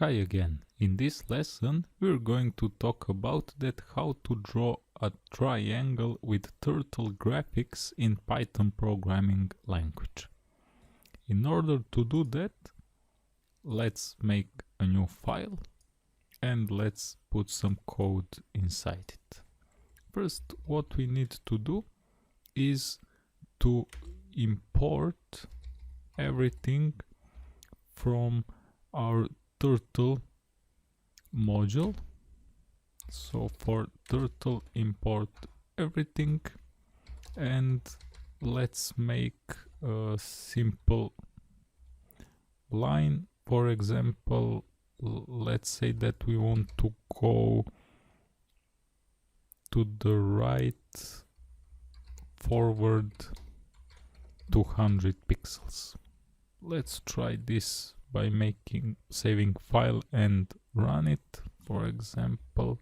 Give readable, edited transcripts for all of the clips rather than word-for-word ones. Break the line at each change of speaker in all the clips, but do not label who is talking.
Hi again. In this lesson we're going to talk about how to draw a triangle with turtle graphics in Python programming language. In order to do that, let's make a new file and let's put some code inside it. First, what we need to do is to import everything from our turtle module. So for turtle, import everything, and let's make a simple line. For example, let's say that we want to go to the right forward 200 pixels. Let's try this by saving file and run it. For example,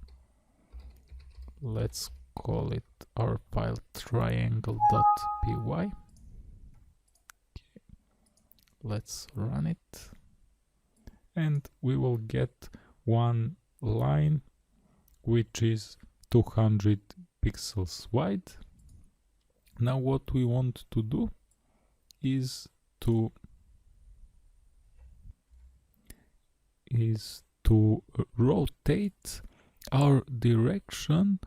let's call it our file triangle.py. Okay. Let's run it and we will get one line which is 200 pixels wide. Now what we want to do is to rotate our direction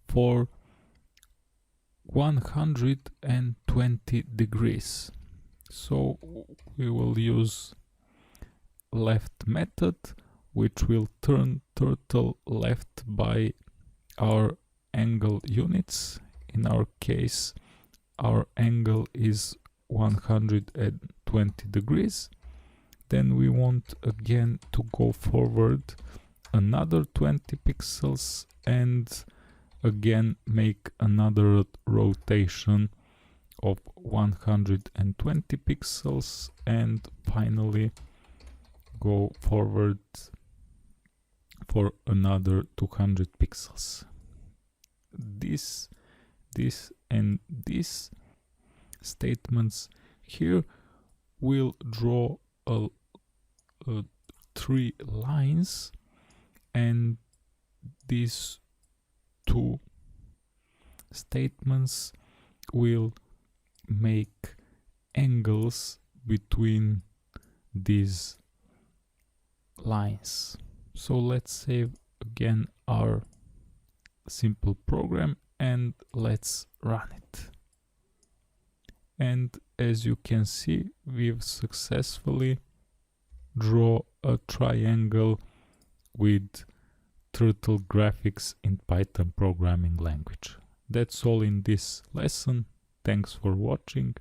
for 120 degrees. So we will use left method, which will turn turtle left by our angle units. In our case, our angle is 120 degrees. Then we want again to go forward another 20 pixels and again make another rotation of 120 pixels and finally go forward for another 200 pixels. This and these statements here will draw three lines, and these two statements will make angles between these lines. So let's save again our simple program and let's run it. And as you can see, we've successfully draw a triangle with turtle graphics in Python programming language. That's all in this lesson. Thanks for watching.